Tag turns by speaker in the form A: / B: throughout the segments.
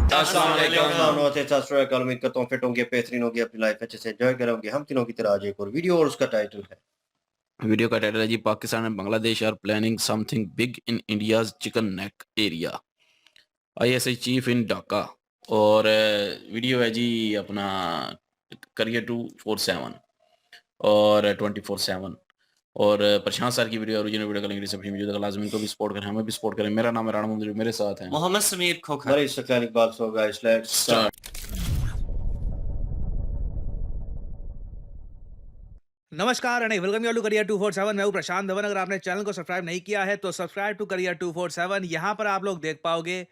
A: अस्सलाम वालेकुम।
B: नमस्ते, सत श्री अकाल। उम्मीद करता हूँ फिट होंगे, बेहतरीन होंगे, अपनी लाइफ अच्छे से एंजॉय करेंगे। हम तीनों की तरह आज एक और वीडियो और उसका टाइटल है
A: वीडियो का टाइटल है जी, Pakistan and Bangladesh are planning something big in India's chicken neck area. ISI chief in Dhaka. और वीडियो है जी अपना करियर 247 और 24/7। और प्रशांत सर की वीडियो, ओरिजिनल वीडियो का लिंक डिस्क्रिप्शन में मौजूद है। लाजमी इनको भी सपोर्ट करें, हमें भी सपोर्ट करें। मेरा नाम है राणा मंदिर, मेरे साथ हैं
C: मोहम्मद समीर खोखर।
B: बड़ी सख्त बात। So guys, let's start.
A: Start.
D: नमस्कार and welcome you to career 247। मैं हूं प्रशांत धवन। अगर आपने चैनल को सब्सक्राइब नहीं किया है तो सब्सक्राइब टू करियर 247। यहां पर आप लोग देख पाओगे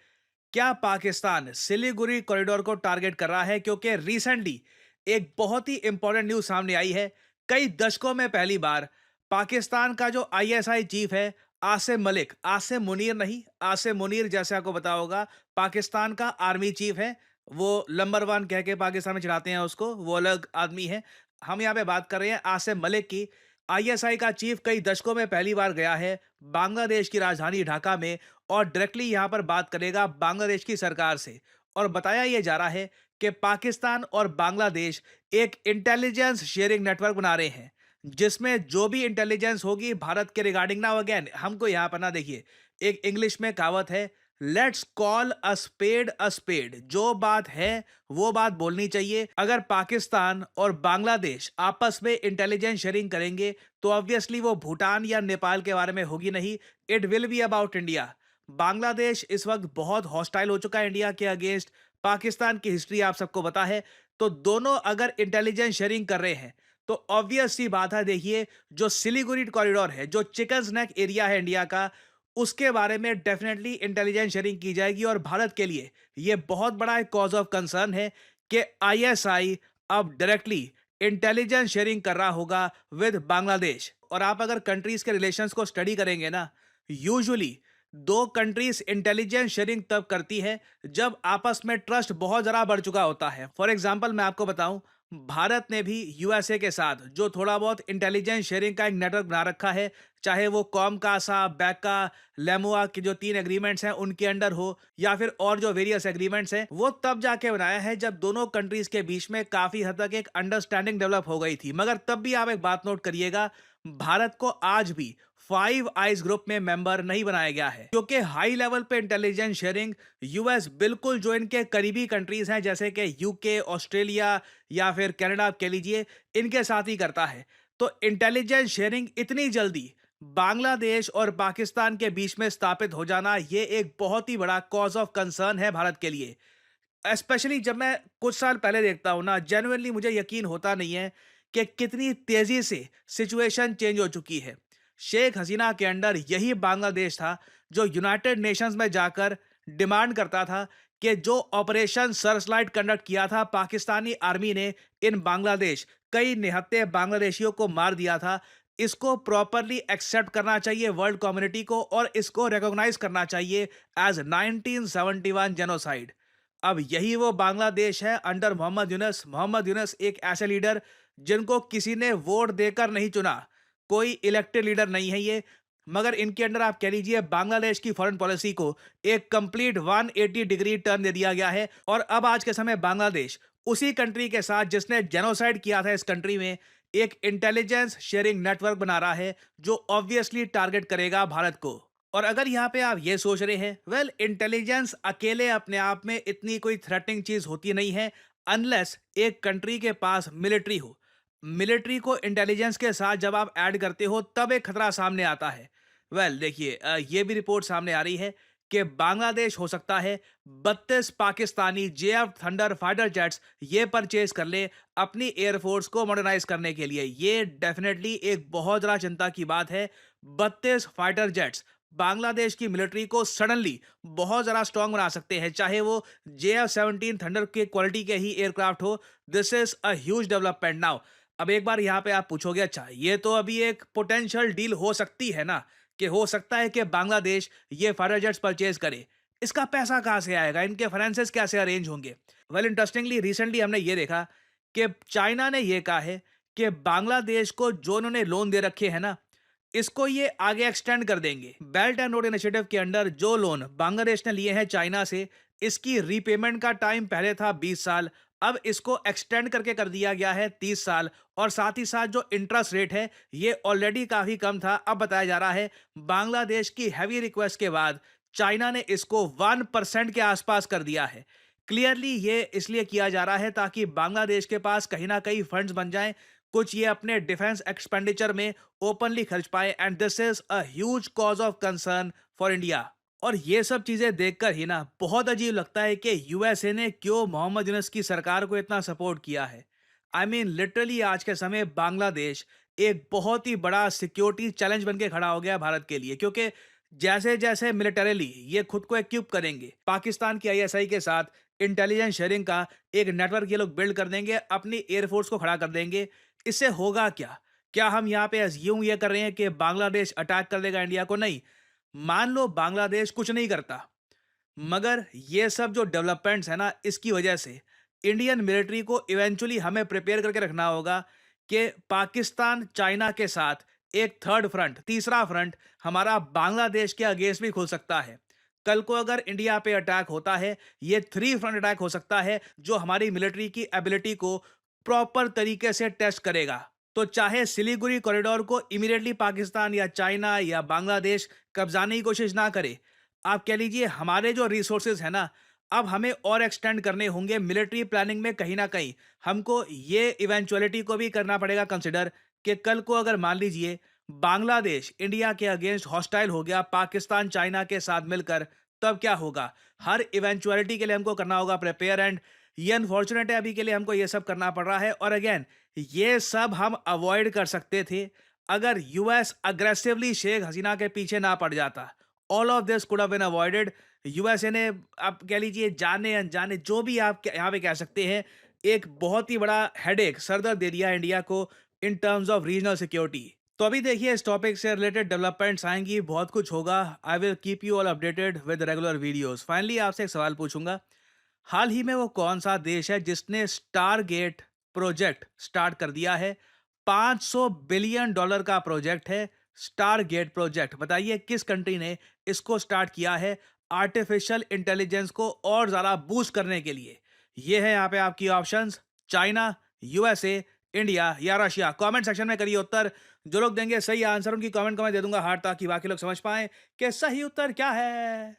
D: क्या पाकिस्तान सिलीगुड़ी कॉरिडोर को टारगेट कर रहा है, क्योंकि रिसेंटली एक बहुत ही इंपॉर्टेंट न्यूज सामने आई है। कई दशकों में पहली बार पाकिस्तान का जो आईएसआई चीफ है आसिम मलिक, आसिम मुनीर नहीं, आसिम मुनीर जैसे आपको पता होगा पाकिस्तान का आर्मी चीफ है। वो नंबर 1 कह के पाकिस्तान में चढ़ाते हैं उसको, वो अलग आदमी है। हम यहाँ पे बात कर रहे हैं आसिम मलिक की। आईएसआई का चीफ कई दशकों में पहली बार गया है बांग्लादेश की राजधानी ढाका में और डायरेक्टली यहां पर बात करेगा बांग्लादेश की सरकार से। और बताया यह जा रहा है कि पाकिस्तान और बांग्लादेश एक इंटेलिजेंस शेयरिंग नेटवर्क बना रहे हैं, जिसमें जो भी इंटेलिजेंस होगी भारत के रिगार्डिंग ना, अगेन हमको यहां पर ना, देखिए एक इंग्लिश में कहावत है, let's call a spade a spade. जो बात है वो बात बोलनी चाहिए। अगर पाकिस्तान और बांग्लादेश आपस में इंटेलिजेंस शेयरिंग करेंगे तो ऑब्वियसली वो भूटान या नेपाल के बारे में होगी नहीं, it will be about India. Bangladesh इस वक्त बहुत हॉस्टाइल हो चुका है इंडिया के अगेंस्ट। पाकिस्तान की हिस्ट्री आप सबको पता है। तो दोनों अगर इंटेलिजेंस शेयरिंग कर रहे हैं तो ऑब्वियस सी बात है, देखिए जो सिलीगुड़ी कॉरिडोर है, जो चिकन नेक एरिया है इंडिया का, उसके बारे में डेफिनेटली इंटेलिजेंस शेयरिंग की जाएगी। और भारत के लिए यह बहुत बड़ा एक कॉज ऑफ कंसर्न है कि आईएसआई अब डायरेक्टली इंटेलिजेंस शेयरिंग कर रहा होगा विद बांग्लादेश। और आप अगर कंट्रीज के रिलेशंस को स्टडी करेंगे ना, यूजुअली दो कंट्रीज इंटेलिजेंस शेयरिंग तब करती है जब आपस में ट्रस्ट बहुत जरा बढ़ चुका होता है। फॉर एग्जांपल मैं आपको बताऊं, भारत ने भी यूएसए के साथ जो थोड़ा बहुत इंटेलिजेंस शेयरिंग का एक नेटवर्क बना रखा है, चाहे वो कॉम कासा, बैका, लेमुआ की जो 3 एग्रीमेंट्स हैं उनके अंडर हो, या फिर और जो वेरियस एग्रीमेंट्स हैं, वो तब जाके बनाया है जब दोनों कंट्रीज के बीच में काफी हद तक एक अंडरस्टैंडिंग डेवलप हो गई थी। मगर तब भी आप एक बात नोट करिएगा, भारत को आज भी 5 आइज ग्रुप में मेंबर नहीं बनाया गया है, क्योंकि हाई लेवल पे इंटेलिजेंस शेयरिंग यूएस बिल्कुल जो इनके करीबी कंट्रीज हैं जैसे कि यूके, ऑस्ट्रेलिया या फिर कनाडा आप कह लीजिए, इनके साथ ही करता है। तो इंटेलिजेंस शेयरिंग इतनी जल्दी बांग्लादेश और पाकिस्तान के बीच में स्थापित हो जाना, ये एक बहुत ही बड़ा कॉज ऑफ कंसर्न है भारत के लिए। स्पेशली जब मैं कुछ साल पहले देखता हूं ना, जेन्युइनली मुझे यकीन होता नहीं है कि कितनी तेजी से सिचुएशन चेंज हो चुकी है। शेख हसीना के अंडर यही बांग्लादेश था जो यूनाइटेड नेशंस में जाकर डिमांड करता था कि जो ऑपरेशन सर्चलाइट कंडक्ट किया था पाकिस्तानी आर्मी ने इन बांग्लादेश, कई निहत्थे बांग्लादेशियों को मार दिया था, इसको प्रॉपरली एक्सेप्ट करना चाहिए वर्ल्ड कम्युनिटी को और इसको रिकॉग्नाइज करना चाहिए एज 1971 जेनोसाइड। अब यही वो बांग्लादेश है अंडर मोहम्मद यूनस। मोहम्मद यूनस एक ऐसे लीडर जिनको किसी ने वोट देकर नहीं चुना, कोई इलेक्टेड लीडर नहीं है ये, मगर इनके अंडर आप कह लीजिए बांग्लादेश की फॉरेन पॉलिसी को एक कंप्लीट 180 डिग्री टर्न दे दिया गया है। और अब आज के समय बांग्लादेश उसी कंट्री के साथ जिसने जेनोसाइड किया था इस कंट्री में एक इंटेलिजेंस शेयरिंग नेटवर्क बना रहा है, जो ऑब्वियसली टारगेट करेगा भारत को। और अगर यहाँ पे आप ये सोच रहे हैं, वेल इंटेलिजेंस अकेले अपने आप में इतनी कोई थ्रेटनिंग चीज होती नहीं है, अनलेस एक कंट्री के पास मिलिट्री हो। मिलिट्री को इंटेलिजेंस के साथ जब आप ऐड करते हो तब एक खतरा सामने आता है। वेल देखिए, ये भी रिपोर्ट सामने आ रही है कि बांग्लादेश हो सकता है 32 Pakistani JF thunder fighter jets ये परचेज कर ले अपनी एयरफोर्स को मॉडर्नाइज करने के लिए। ये डेफिनेटली एक बहुत ज़्यादा चिंता की बात है। 32 फाइटर जेट्स बांग्लादेश की मिलिट्री को सडनली बहुत ज़्यादा स्ट्रांग बना सकते हैं, चाहे वो JF-17 थंडर के क्वालिटी के ही एयरक्राफ्ट हो। This is a huge development now. अब एक बार यहाँ पे आप पूछोगे, अच्छा ये तो अभी एक पोटेंशियल डील हो सकती है ना, कि हो सकता है कि बांग्लादेश ये फाइटर जेट्स परचेज करे, इसका पैसा कहाँ से आएगा, इनके फाइनेंसेस कैसे अरेंज होंगे। वेल इंटरेस्टिंगली रिसेंटली हमने ये देखा कि चाइना ने ये कहा है कि बांग्लादेश को जो उन्होंने लोन दे रखे हैं ना, इसको ये आगे एक्सटेंड कर देंगे। बेल्ट एंड रोड इनिशिएटिव के अंडर जो लोन बांग्लादेश ने लिए हैं चाइना से, इसकी रीपेमेंट का टाइम पहले था 20 साल, अब इसको एक्सटेंड करके कर दिया गया है 30 साल। और साथ ही साथ जो इंटरेस्ट रेट है ये ऑलरेडी काफी कम था, अब बताया जा रहा है बांग्लादेश की हैवी रिक्वेस्ट के बाद चाइना ने इसको 1% के आसपास कर दिया है। क्लियरली ये इसलिए किया जा रहा है ताकि बांग्लादेश के पास कहीं ना कहीं फंड्स बन जाएं, कुछ ये अपने डिफेंस एक्सपेंडिचर में ओपनली खर्च पाए, and this is a huge cause of concern for India. और ये सब चीजें देखकर ही ना बहुत अजीब लगता है कि यूएसए ने क्यों मोहम्मद यूनस की सरकार को इतना सपोर्ट किया है। आई मीन लिटरली आज के समय बांग्लादेश एक बहुत ही बड़ा सिक्योरिटी चैलेंज बन के खड़ा हो गया भारत के लिए, क्योंकि जैसे जैसे मिलिटरीली ये खुद को इक्विप करेंगे, पाकिस्तान की आईएसआई के साथ इंटेलिजेंस शेयरिंग का एक नेटवर्क ये लोग बिल्ड कर देंगे, अपनी एयरफोर्स को खड़ा कर देंगे। इससे होगा क्या? क्या हम यहाँ पे अज्यूम ये कर रहे हैं कि बांग्लादेश अटैक कर देगा इंडिया को? नहीं। मान लो बांग्लादेश कुछ नहीं करता, मगर ये सब जो डेवलपमेंट्स है ना, इसकी वजह से इंडियन मिलिट्री को इवेंचुअली हमें प्रिपेयर करके रखना होगा कि पाकिस्तान चाइना के साथ एक थर्ड फ्रंट, तीसरा फ्रंट हमारा बांग्लादेश के अगेंस्ट भी खुल सकता है। कल को अगर इंडिया पे अटैक होता है, ये थ्री फ्रंट अटैक हो सकता है जो हमारी मिलिट्री की एबिलिटी को प्रॉपर तरीके से टेस्ट करेगा। तो चाहे सिलीगुड़ी कॉरिडोर को इमीडिएटली पाकिस्तान या चाइना या बांग्लादेश कब्जाने की कोशिश ना करे, आप कह लीजिए हमारे जो रिसोर्सेज है ना, अब हमें और एक्सटेंड करने होंगे मिलिट्री प्लानिंग में। कहीं ना कहीं हमको ये इवेंचुअलिटी को भी करना पड़ेगा कंसिडर कि कल को अगर मान लीजिए बांग्लादेश इंडिया के अगेंस्ट हॉस्टाइल हो गया पाकिस्तान चाइना के साथ मिलकर, तब क्या होगा? हर इवेंचुअलिटी के लिए हमको करना होगा प्रिपेयर, एंड ये अनफॉर्चुनेट है अभी के लिए हमको ये सब करना पड़ रहा है। और अगेन ये सब हम अवॉइड कर सकते थे अगर यूएस अग्रेसिवली शेख हसीना के पीछे ना पड़ जाता। All of this could have been avoided. USA ने, आप कह लीजिए जाने अनजाने जो भी आप यहाँ पे कह सकते हैं, एक बहुत ही बड़ा हेडेक, सरदर्द दे दिया इंडिया को in terms of regional security. तो अभी देखिए इस टॉपिक से रिलेटेड डेवलपमेंट्स आएंगी, बहुत कुछ होगा। I will keep you all updated with regular videos. Finally आपसे एक सवाल पूछूंगा, हाल ही में वो कौन सा देश है जिसने स्टारगेट प्रोजेक्ट स्टार्ट कर दिया है? $500 बिलियन का प्रोजेक्ट है स्टारगेट प्रोजेक्ट। बताइए किस कंट्री ने इसको स्टार्ट किया है आर्टिफिशियल इंटेलिजेंस को और ज्यादा बूस्ट करने के लिए? ये है यहाँ पे आपकी ऑप्शंस, चाइना, यूएसए, इंडिया या रशिया। कमेंट सेक्शन में करिए उत्तर। जो लोग देंगे सही आंसर उनकी कमेंट को मैं दे दूंगा हार्ट, ताकि बाकी लोग समझ पाएं कि सही उत्तर क्या है।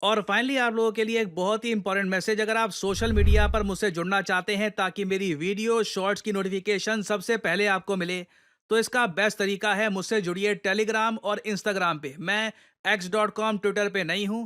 D: और फाइनली आप लोगों के लिए एक बहुत ही इंपॉर्टेंट मैसेज, अगर आप सोशल मीडिया पर मुझसे जुड़ना चाहते हैं ताकि मेरी वीडियो शॉर्ट्स की नोटिफिकेशन सबसे पहले आपको मिले, तो इसका बेस्ट तरीका है मुझसे जुड़िए टेलीग्राम और इंस्टाग्राम पे। मैं x.com ट्विटर पे नहीं हूँ,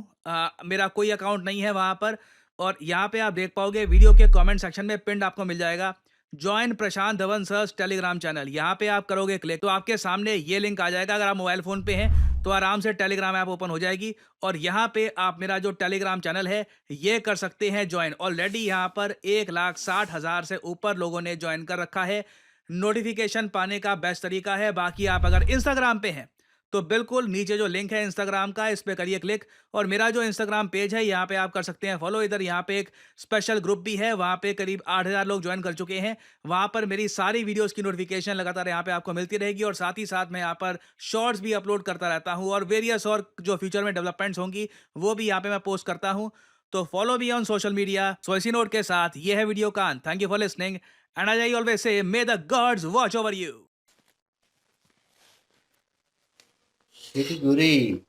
D: मेरा कोई अकाउंट नहीं है वहाँ पर। और यहाँ पे आप देख पाओगे वीडियो के कमेंट सेक्शन में पिंड आपको मिल जाएगा जॉइन प्रशांत धवन सर्स टेलीग्राम चैनल। यहाँ पे आप करोगे क्लिक तो आपके सामने ये लिंक आ जाएगा। अगर आप मोबाइल फोन पे हैं तो आराम से टेलीग्राम ऐप ओपन हो जाएगी और यहाँ पे आप मेरा जो टेलीग्राम चैनल है ये कर सकते हैं ज्वाइन। ऑलरेडी यहाँ पर 1,60,000 से ऊपर लोगों ने ज्वाइन कर रखा है। नोटिफिकेशन पाने का बेस्ट तरीका है। बाकी आप अगर इंस्टाग्राम पे हैं तो बिल्कुल नीचे जो लिंक है इंस्टाग्राम का, इस पे करिए क्लिक और मेरा जो इंस्टाग्राम पेज है यहाँ पे आप कर सकते हैं फॉलो। इधर यहाँ पे एक स्पेशल ग्रुप भी है, वहाँ पे करीब 8,000 लोग ज्वाइन कर चुके हैं। वहाँ पर मेरी सारी वीडियोस की नोटिफिकेशन लगातार यहाँ पे आपको मिलती रहेगी और साथ ही साथ मैं यहाँ पर शॉर्ट्स भी अपलोड करता रहता हूँ और वेरियस और जो फ्यूचर में डेवलपमेंट्स होंगी वो भी यहाँ पे मैं पोस्ट करता हूँ। तो फॉलो भी ऑन सोशल मीडिया। सो इसी नोट के साथ ये है वीडियो का अंत। Thank you for listening and as I always say, may the gods watch over you.
B: Siliguri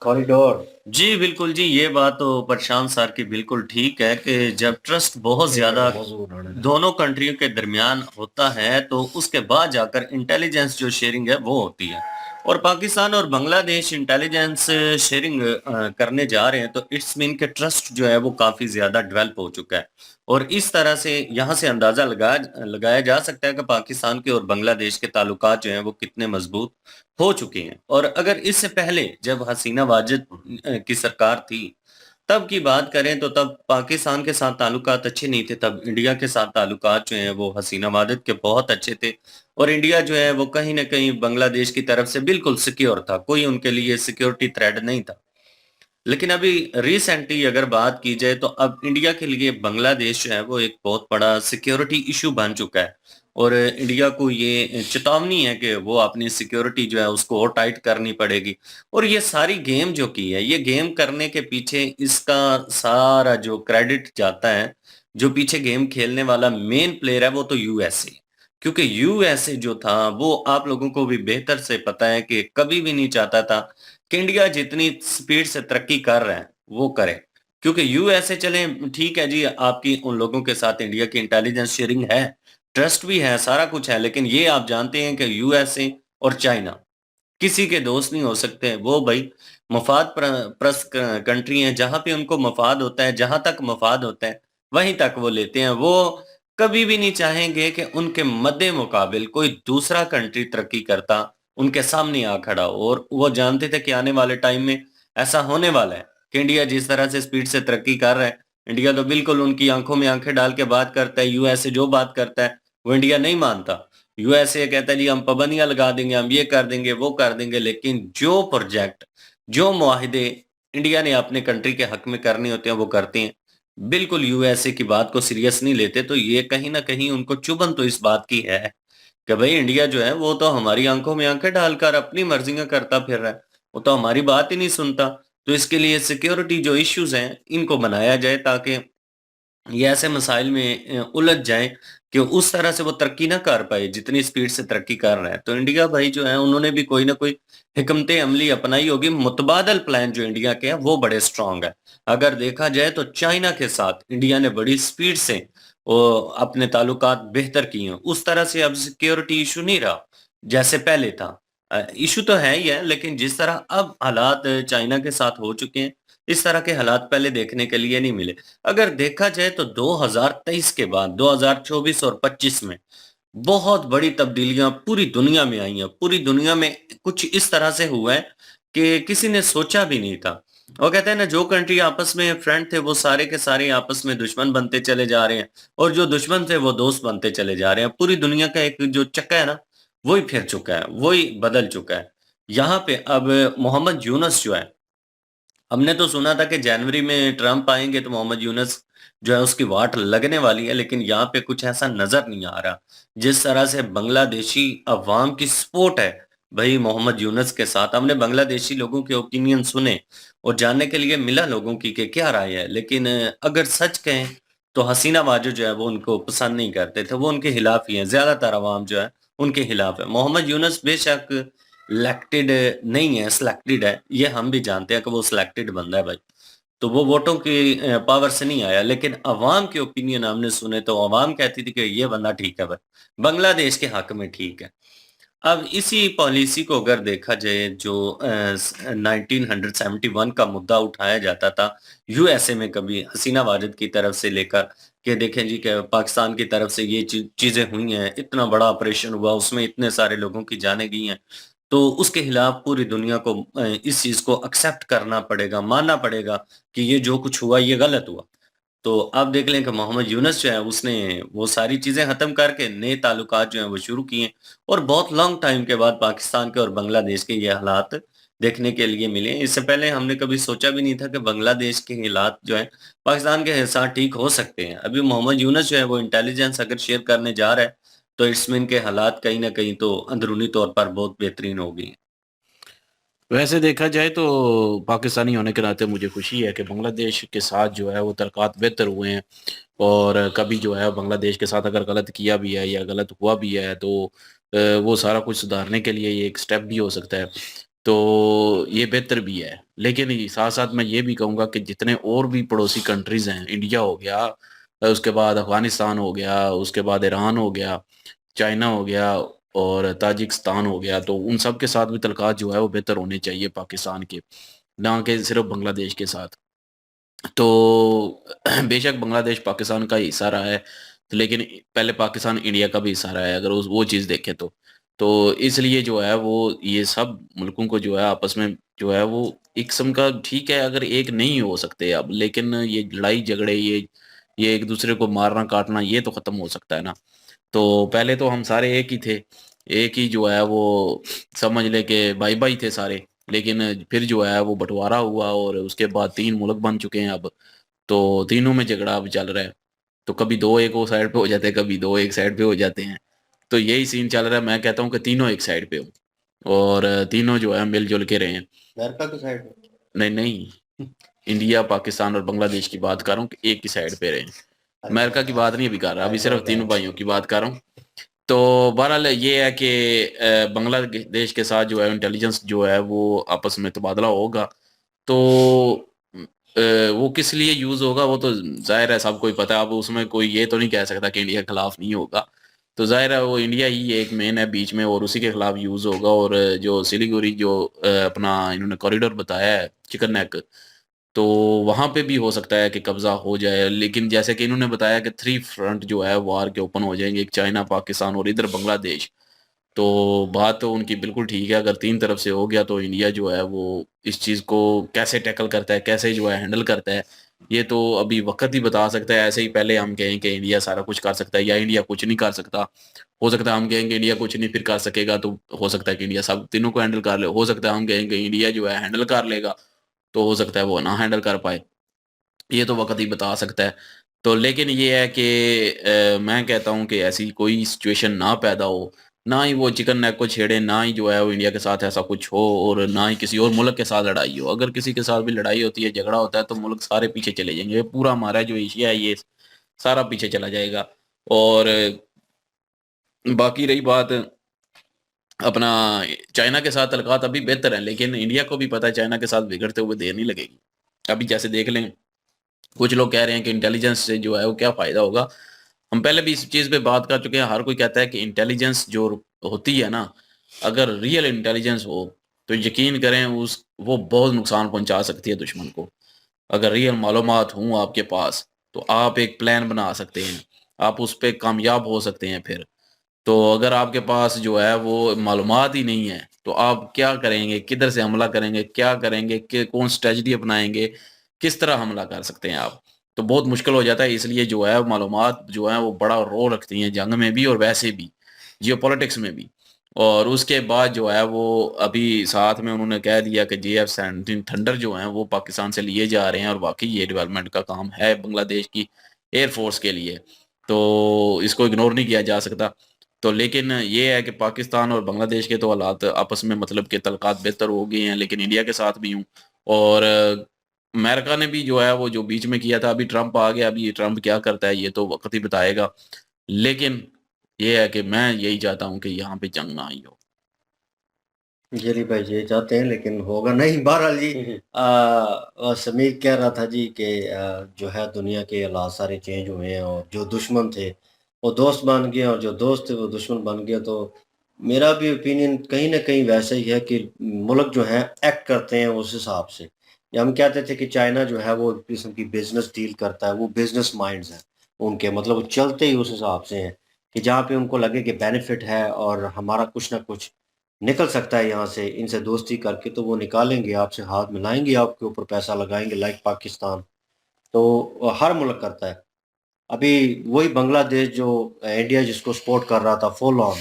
B: corridor.
C: जी बिल्कुल जी, ये बात तो प्रशांत सर की बिल्कुल ठीक है कि जब ट्रस्ट बहुत ज्यादा दोनों कंट्रियों के दरमियान होता है तो उसके बाद जाकर इंटेलिजेंस जो शेयरिंग है वो होती है। और पाकिस्तान और बांग्लादेश इंटेलिजेंस शेयरिंग करने जा रहे हैं तो इट्स मीन के ट्रस्ट जो है वो काफी ज्यादा डेवलप हो चुका है। और इस तरह से यहाँ से अंदाजा लगाया जा सकता है कि पाकिस्तान के और बांग्लादेश के ताल्लुकात जो हैं वो कितने मजबूत हो चुके हैं। और अगर इससे पहले जब हसीना वाजिद की सरकार थी तब की बात करें तो तब पाकिस्तान के साथ ताल्लुकात अच्छे नहीं थे, तब इंडिया के साथ ताल्लुकात जो हैं वो हसीना वाजिद के बहुत अच्छे थे। और इंडिया जो है वो कहीं ना कहीं बांग्लादेश की तरफ से बिल्कुल सिक्योर था, कोई उनके लिए सिक्योरिटी थ्रेट नहीं था। लेकिन अभी रिसेंटली अगर बात की जाए तो अब इंडिया के लिए बांग्लादेश जो है वो एक बहुत बड़ा सिक्योरिटी इशू बन चुका है। और इंडिया को ये चेतावनी है कि वो अपनी सिक्योरिटी जो है उसको और टाइट करनी पड़ेगी। और ये सारी गेम जो की है, ये गेम करने के पीछे इसका सारा जो क्रेडिट जाता है, जो पीछे गेम खेलने वाला मेन प्लेयर है वो तो यूएसए। क्योंकि यूएसए जो था वो आप लोगों को भी बेहतर से पता है कि कभी भी नहीं चाहता था कि इंडिया जितनी स्पीड से तरक्की कर रहा है वो करे। क्योंकि यूएसए चले ठीक है जी, आपकी उन लोगों के साथ इंडिया की इंटेलिजेंस शेयरिंग है, ट्रस्ट भी है, सारा कुछ है, लेकिन ये आप जानते हैं कि यूएसए और चाइना किसी के दोस्त नहीं हो सकते। वो भाई मफाद प्रस्त कंट्री है, जहां पे उनको मफाद होता है, जहां तक मफाद होता है वहीं तक वो लेते हैं। वो कभी भी नहीं चाहेंगे कि उनके मद्दे मुकाबिल कोई दूसरा कंट्री तरक्की करता उनके सामने आ खड़ा हो। और वो जानते थे कि आने वाले टाइम में ऐसा होने वाला है कि इंडिया जिस तरह से स्पीड से तरक्की कर रहा है, इंडिया तो बिल्कुल उनकी आंखों में आंखें डाल के बात करता है। यूएसए जो बात करता है वो इंडिया नहीं मानता। यूएसए कहता है जी हम पाबंदियां लगा देंगे, हम ये कर देंगे, वो कर देंगे, लेकिन जो प्रोजेक्ट, जो मुआहिदे इंडिया ने अपने कंट्री के हक में करने होते हैं वो करते हैं। बिल्कुल यूएसए की बात को सीरियस नहीं लेते। तो ये कहीं ना कहीं उनको चुभन तो इस बात की है कि भाई इंडिया जो है वो तो हमारी आंखों में आंखें डालकर अपनी मर्जियां करता फिर रहा है, वो तो हमारी बात ही नहीं सुनता। तो इसके लिए सिक्योरिटी जो इश्यूज हैं इनको बनाया जाए ताकि ये ऐसे मसाइल में उलझ जाए कि उस तरह से वो तरक्की ना कर पाए जितनी स्पीड से तरक्की कर रहा है। तो इंडिया भाई जो है उन्होंने भी कोई ना कोई हिकमत अमली अपनाई होगी। मुतबादल प्लान जो इंडिया के हैं वो बड़े स्ट्रांग है। अगर देखा जाए तो चाइना के साथ इंडिया ने बड़ी स्पीड से वो अपने ताल्लुकात बेहतर किए हैं। उस तरह से अब सिक्योरिटी इशू नहीं रहा जैसे पहले था। इशू तो है ही है, लेकिन जिस तरह अब हालात चाइना के साथ हो चुके हैं, इस तरह के हालात पहले देखने के लिए नहीं मिले। अगर देखा जाए तो 2023 के बाद 2024 और 25 में बहुत बड़ी तब्दीलियां पूरी दुनिया में आई हैं। पूरी दुनिया में कुछ इस तरह से हुआ है कि किसी ने सोचा भी नहीं था। वो कहते हैं ना, जो कंट्री आपस में फ्रेंड थे वो सारे के सारे आपस में दुश्मन बनते चले जा रहे हैं, और जो दुश्मन थे वो दोस्त बनते चले जा रहे हैं। पूरी दुनिया का एक जो चक्का है ना, वही फिर चुका है, वही बदल चुका है। यहाँ पे अब मोहम्मद यूनुस जो है, हमने तो सुना था कि जनवरी में ट्रंप आएंगे तो मोहम्मद यूनुस जो है उसकी वाट लगने वाली है, लेकिन यहाँ पे कुछ ऐसा नजर नहीं आ रहा। जिस तरह से बांग्लादेशी अवाम की सपोर्ट है भाई मोहम्मद यूनुस के साथ, हमने बांग्लादेशी लोगों के ओपिनियन सुने और जानने के लिए मिला लोगों की कि क्या राय है। लेकिन अगर सच कहें तो हसीना वाजो जो है वो उनको पसंद नहीं करते थे, वो उनके खिलाफ ही है। ज्यादातर अवाम जो है उनके खिलाफ है। मोहम्मद यूनुस बेशक इलेक्टेड नहीं है, सिलेक्टेड है, ये हम भी जानते हैं कि वो सिलेक्टेड बंदा है भाई, तो वो वोटों की पावर से नहीं आया। लेकिन अवाम के ओपिनियन हमने सुने तो अवाम कहती थी कि ये बंदा ठीक है भाई, बांग्लादेश के हक में ठीक है। अब इसी पॉलिसी को अगर देखा जाए, जो 1971 का मुद्दा उठाया जाता था यूएसए में, कभी हसीना वाजिद की तरफ से लेकर कि देखें जी कि पाकिस्तान की तरफ से ये चीजें हुई हैं, इतना बड़ा ऑपरेशन हुआ, उसमें इतने सारे लोगों की जानें गई हैं, तो उसके खिलाफ पूरी दुनिया को इस चीज को एक्सेप्ट करना पड़ेगा, मानना पड़ेगा कि ये जो कुछ हुआ ये गलत हुआ। तो आप देख लें कि मोहम्मद यूनुस जो है उसने वो सारी चीजें खत्म करके नए ताल्लुकात जो हैं वो शुरू किए, और बहुत लॉन्ग टाइम के बाद पाकिस्तान के और बांग्लादेश के ये हालात देखने के लिए मिले। इससे पहले हमने कभी सोचा भी नहीं था कि बांग्लादेश के हालात जो है पाकिस्तान के साथ ठीक हो सकते हैं। अभी मोहम्मद यूनुस जो है वो इंटेलिजेंस अगर शेयर करने जा रहा है तो इसमें इनके हालात कहीं ना कहीं तो अंदरूनी तौर पर बहुत बेहतरीन हो गई।
A: वैसे देखा जाए तो पाकिस्तानी होने के नाते मुझे खुशी है कि बांग्लादेश के साथ जो है वो तरक्कात बेहतर हुए हैं। और कभी जो है बांग्लादेश के साथ अगर गलत किया भी है या गलत हुआ भी है तो वो सारा कुछ सुधारने के लिए ये एक स्टेप भी हो सकता है। तो ये बेहतर भी है, लेकिन साथ साथ मैं ये भी कहूँगा कि जितने और भी पड़ोसी कंट्रीज हैं, इंडिया हो गया, उसके बाद अफगानिस्तान हो गया, उसके बाद ईरान हो गया, चाइना हो गया और ताजिकिस्तान हो गया, तो उन सब के साथ भी तल्लुकात जो है वो बेहतर होने चाहिए पाकिस्तान के, ना कि सिर्फ बांग्लादेश के साथ। तो बेशक बांग्लादेश पाकिस्तान का हिस्सा रहा है, तो लेकिन पहले पाकिस्तान इंडिया का भी हिस्सा रहा है, अगर उस वो चीज़ देखें तो इसलिए जो है वो ये सब मुल्कों को जो है आपस में जो है वो एक किस्म का ठीक है, अगर एक नहीं हो सकते अब, लेकिन ये लड़ाई झगड़े, ये एक दूसरे को मारना काटना ये तो ख़त्म हो सकता है ना। तो पहले तो हम सारे एक ही थे, एक ही जो है वो समझ ले के भाई भाई थे सारे, लेकिन फिर जो है वो बंटवारा हुआ और उसके बाद 3 मुल्क बन चुके हैं अब, तो तीनों में झगड़ा अब चल रहा है। तो कभी 2 एक वो साइड पे हो जाते हैं, कभी 2 एक साइड पे हो जाते हैं। तो यही सीन चल रहा है। मैं कहता हूँ कि तीनों एक साइड पे हो और तीनों जो है मिलजुल के रहें।
B: अमेरिका की साइड में
A: नहीं नहीं, इंडिया पाकिस्तान और बांग्लादेश की बात कर रहा हूँ कि एक ही साइड पे रहें। अमेरिका की बात नहीं अभी कर रहा, अभी सिर्फ तीनों भाइयों की बात कर रहा हूँ। तो बहरहाल ये है कि बांग्लादेश के साथ जो है इंटेलिजेंस जो है वो आपस में तबादला होगा। तो वो किस लिए यूज़ होगा वो तो ज़ाहिर है सबको ही पता है। अब उसमें कोई ये तो नहीं कह सकता कि इंडिया के खिलाफ नहीं होगा। तो ज़ाहिर है वो इंडिया ही एक मेन है बीच में और उसी के खिलाफ यूज़ होगा। और जो सिलीगुड़ी जो अपना इन्होंने कॉरिडोर बताया है चिकन नेक, तो वहाँ पे भी हो सकता है कि कब्ज़ा हो जाए। लेकिन जैसे कि इन्होंने बताया कि 3 फ्रंट जो है वार के ओपन हो जाएँगे, एक चाइना, पाकिस्तान और इधर बांग्लादेश। तो बात तो उनकी बिल्कुल ठीक है, अगर 3 तरफ से हो गया तो इंडिया जो है वो इस चीज़ को कैसे टैकल करता है, कैसे जो है हैंडल करता है, ये तो अभी वक़्त ही बता सकता है। ऐसे ही पहले हम कहें कि इंडिया सारा कुछ कर सकता है या इंडिया कुछ नहीं कर सकता। हो सकता है हम कहेंगे इंडिया कुछ नहीं फिर कर सकेगा, तो हो सकता है कि इंडिया सब तीनों को हैंडल कर ले। हो सकता है हम कहेंगे इंडिया जो है हैंडल कर लेगा, तो हो सकता है वो ना हैंडल कर पाए। ये तो वक़्त ही बता सकता है। तो लेकिन ये है कि मैं कहता हूँ कि ऐसी कोई सिचुएशन ना पैदा हो, ना ही वो चिकन नेक को छेड़े, ना ही जो है वो इंडिया के साथ ऐसा कुछ हो और ना ही किसी और मुल्क के साथ लड़ाई हो। अगर किसी के साथ भी लड़ाई होती है, झगड़ा होता है तो मुल्क सारे पीछे चले जाएँगे। पूरा हमारा जो एशिया है ये सारा पीछे चला जाएगा। और बाकी रही बात अपना चाइना के साथ तल्लुकात अभी बेहतर हैं, लेकिन इंडिया को भी पता है चाइना के साथ बिगड़ते हुए देर नहीं लगेगी। अभी जैसे देख लें, कुछ लोग कह रहे हैं कि इंटेलिजेंस से जो है वो क्या फ़ायदा होगा। हम पहले भी इस चीज़ पे बात कर चुके हैं, हर कोई कहता है कि इंटेलिजेंस जो होती है ना, अगर रियल इंटेलिजेंस हो, तो यकीन करें वो बहुत नुकसान पहुँचा सकती है दुश्मन को। अगर रियल मालूमात हों आपके पास, तो आप एक प्लान बना सकते हैं, आप उस पे कामयाब हो सकते हैं फिर। तो अगर आपके पास जो है वो मालूमात ही नहीं है, तो आप क्या करेंगे? किधर से हमला करेंगे? क्या करेंगे? कौन स्ट्रैटेजी अपनाएँगे? किस तरह हमला कर सकते हैं आप? तो बहुत मुश्किल हो जाता है, इसलिए जो है मालूमात जो है वो बड़ा रोल रखती हैं जंग में भी और वैसे भी, जियोपॉलिटिक्स में भी। और उसके बाद जो है वो अभी साथ में उन्होंने कह दिया कि JF-17 थंडर जो हैं वो पाकिस्तान से लिए जा रहे हैं और वाक़ई ये डेवलपमेंट का काम है बांग्लादेश की एयर फ़ोर्स के लिए। तो इसको इग्नोर नहीं किया जा सकता। तो लेकिन ये है कि पाकिस्तान और बांग्लादेश के तो हालात आपस में मतलब के तल्लुकात बेहतर हो गए हैं, लेकिन इंडिया के साथ भी हूँ। और अमेरिका ने भी जो है वो जो बीच में किया था, अभी ट्रंप आ गया, अभी ये ट्रंप क्या करता है ये तो वक़्त ही बताएगा। लेकिन ये है कि मैं यही चाहता हूँ कि यहाँ पे जंग ना आई हो।
B: जी भाई ये चाहते हैं लेकिन होगा नहीं। बहरहाल जी समीर कह रहा था जी कि जो है दुनिया के हालात सारे चेंज हुए हैं और जो दुश्मन थे वो दोस्त बन गए और जो दोस्त थे वो दुश्मन बन गए। तो मेरा भी ओपिनियन कहीं ना कहीं वैसा ही है कि मुल्क जो है एक्ट करते हैं उस हिसाब से। या हम कहते थे कि चाइना जो है वो एक किस्म की बिजनेस डील करता है, वो बिजनेस माइंड्स हैं उनके, मतलब वो चलते ही उस हिसाब से हैं कि जहाँ पे उनको लगे कि बेनिफिट है और हमारा कुछ ना कुछ निकल सकता है यहाँ से, इनसे दोस्ती करके तो वो निकालेंगे, आपसे हाथ मिलाएँगे, आपके ऊपर पैसा लगाएँगे लाइक पाकिस्तान। तो हर मुल्क करता है। अभी वही बांग्लादेश जो इंडिया जिसको सपोर्ट कर रहा था फुल ऑन,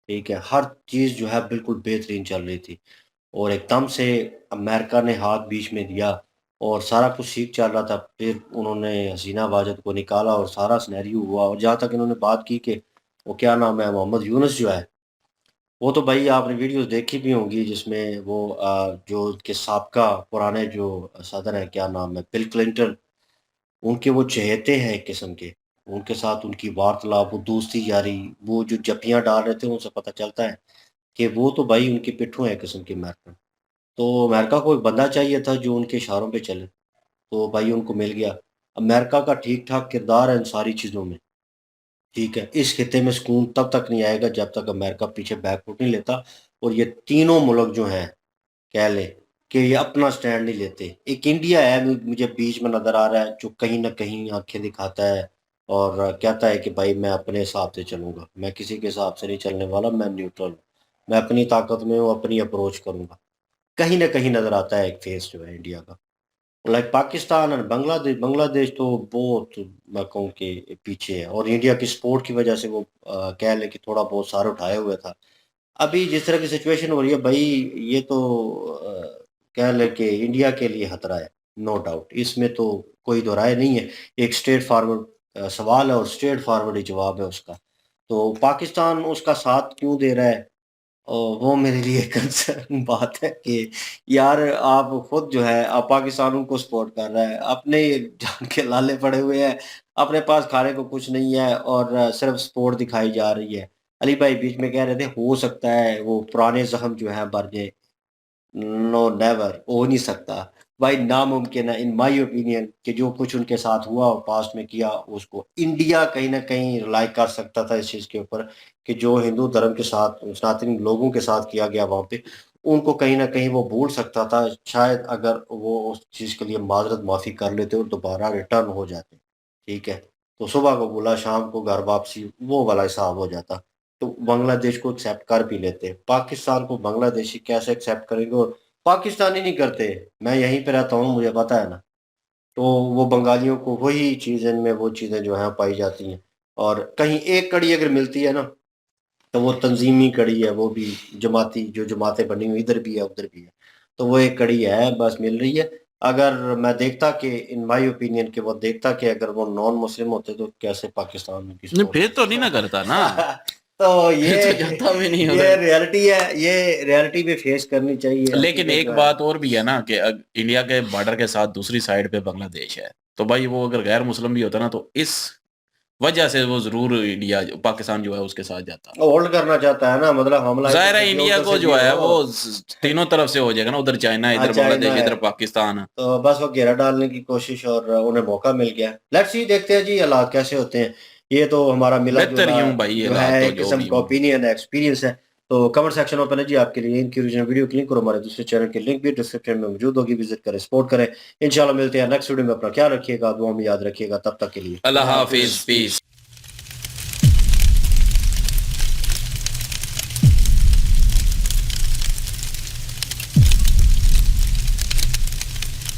B: ठीक है, हर चीज़ जो है बिल्कुल बेहतरीन चल रही थी और एकदम से अमेरिका ने हाथ बीच में दिया और सारा कुछ ठीक चल रहा था। फिर उन्होंने हसीना वाजद को निकाला और सारा सिनेरियो हुआ। और जहाँ तक इन्होंने बात की कि वो क्या नाम है मोहम्मद यूनुस जो है, वो तो भाई आपने वीडियोस देखी भी होंगी जिसमें वो जो उनके साबका पुराने जो सदर हैं, क्या नाम है, बिल क्लिंटन, उनके वो चहेते हैं एक किस्म के। उनके साथ उनकी वार्तालाप, वो दोस्ती यारी, वो जो जप्पियाँ डाल रहे थे उनसे पता चलता है कि वो तो भाई उनके पिट्ठू हैं एक किस्म के अमेरिकन। तो अमेरिका को एक बंदा चाहिए था जो उनके इशारों पे चले, तो भाई उनको मिल गया। अमेरिका का ठीक-ठाक किरदार है इन सारी चीज़ों में। ठीक है, इस खित्ते में सुकून तब तक नहीं आएगा जब तक अमेरिका पीछे बैकफुट नहीं लेता और ये तीनों मुल्क जो हैं, कह लें कि ये अपना स्टैंड नहीं लेते। एक इंडिया है मुझे बीच में नज़र आ रहा है जो कहीं न कहीं आँखें दिखाता है और कहता है कि भाई मैं अपने हिसाब से चलूँगा, मैं किसी के हिसाब से नहीं चलने वाला, मैं न्यूट्रल हूँ। मैं अपनी ताकत में हूँ, अपनी अप्रोच करूँगा। कहीं न कहीं नज़र आता है एक फेस जो है इंडिया का। लाइक पाकिस्तान और बांग्लादेश, बांग्लादेश तो बहुत मैं कहूँ कि पीछे है और इंडिया की सपोर्ट की वजह से वो कह लें कि थोड़ा बहुत सर उठाए हुए था। अभी जिस तरह की सिचुएशन हो रही है भाई, ये तो कह लें कि इंडिया के लिए खतरा है, नो डाउट, इसमें तो कोई दो राय नहीं है। एक स्ट्रेट फॉरवर्ड सवाल है और स्ट्रेट फॉरवर्ड ही जवाब है उसका। तो पाकिस्तान उसका साथ क्यों दे रहा है? वो मेरे लिए कंसर्न बात है कि यार आप खुद जो है आप पाकिस्तान उनको सपोर्ट कर रहा है, अपने जान के लाले पड़े हुए हैं, अपने पास खाने को कुछ नहीं है और सिर्फ सपोर्ट दिखाई जा रही है। अली भाई बीच में कह रहे थे हो सकता है वो पुराने ज़ख्म जो हैं भर जाए। नो नेवर, हो नहीं सकता भाई, नामुमकिन है इन माय ओपिनियन कि जो कुछ उनके साथ हुआ और पास्ट में किया उसको इंडिया कहीं ना कहीं रिलाई कर सकता था इस चीज़ के ऊपर कि जो हिंदू धर्म के साथ सनातनी लोगों के साथ किया गया वहाँ पे उनको कहीं ना कहीं वो भूल सकता था, शायद अगर वो उस चीज़ के लिए माजरत माफ़ी कर लेते और दोबारा रिटर्न हो जाते। ठीक है, तो सुबह को बोला शाम को घर वापसी वो वाला हिसाब हो जाता। तो बांग्लादेश को एक्सेप्ट कर भी लेते। पाकिस्तान को बांग्लादेशी कैसे एक्सेप्ट करेंगे और पाकिस्तानी नहीं करते। मैं यहीं पे रहता हूँ, मुझे पता है ना। तो वो बंगालियों को वही चीज़ इनमें वो चीज़ें जो हैं पाई जाती हैं और कहीं एक कड़ी अगर मिलती है ना, तो वो तंज़ीमी कड़ी है, वो भी जमाती जो जमातें बनी हुई इधर भी है, उधर भी है। तो वो एक कड़ी है, बस मिल रही है। अगर मैं देखता कि इन माय ओपिनियन कि वो देखता कि अगर वो नॉन मुस्लिम होते तो कैसे पाकिस्तान में की
A: नहीं
B: सपोर्ट
A: फिर तो नहीं
B: करता।
A: ना करता ना।
B: तो
A: फिर तो जाता भी नहीं
B: ये
A: उधर।
B: रियलिटी है, ये रियलिटी भी फेस करनी चाहिए
A: लेकिन
B: हकीकत
A: एक
B: जो है।
A: बात और भी है ना कि इंडिया के बॉर्डर के साथ दूसरी साइड पे बांग्लादेश है, तो भाई वो अगर गैर मुस्लिम भी होता ना तो इस वजह से वो जरूर इंडिया पाकिस्तान जो है उसके साथ जाता।
B: होल्ड करना चाहता है ना, मतलब हमला इधर
A: जाहिर
B: से
A: है
B: किया
A: इंडिया
B: उधर
A: को
B: से
A: जो
B: भी
A: है वो
B: हो।
A: तीनों तरफ से हो जाएगा ना, उधर चाइना, इधर
B: चाइना
A: बांग्लादेश,
B: है,
A: इधर पाकिस्तान।
B: तो बस वो घेरा डालने की कोशिश और उन्हें मौका मिल गया। लेट्स सी, देखते हैं जी हालात कैसे होते हैं। ये तो हमारा मिला
A: बेहतर
B: जुला
A: यूं भाई
B: जो है
A: हालात तो
B: एक
A: जो
B: किस्म
A: भी
B: का
A: हो।
B: ओपिनियन है, एक्सपीरियंस है। तो कमेंट सेक्शन में पहले जी आपके लिए इनकी ओरिजिनल वीडियो की लिंक और हमारे दूसरे चैनल की लिंक भी डिस्क्रिप्शन में मौजूद होगी, विजिट करें, सपोर्ट करें। इंशाल्लाह मिलते हैं नेक्स्ट वीडियो में। अपना ख्याल रखिएगा, दुआ में याद रखिएगा, तब तक के लिए
A: अल्लाह
B: अल्लाह
A: हाफिज,
B: हाफिज,
A: पीस।
B: पीस।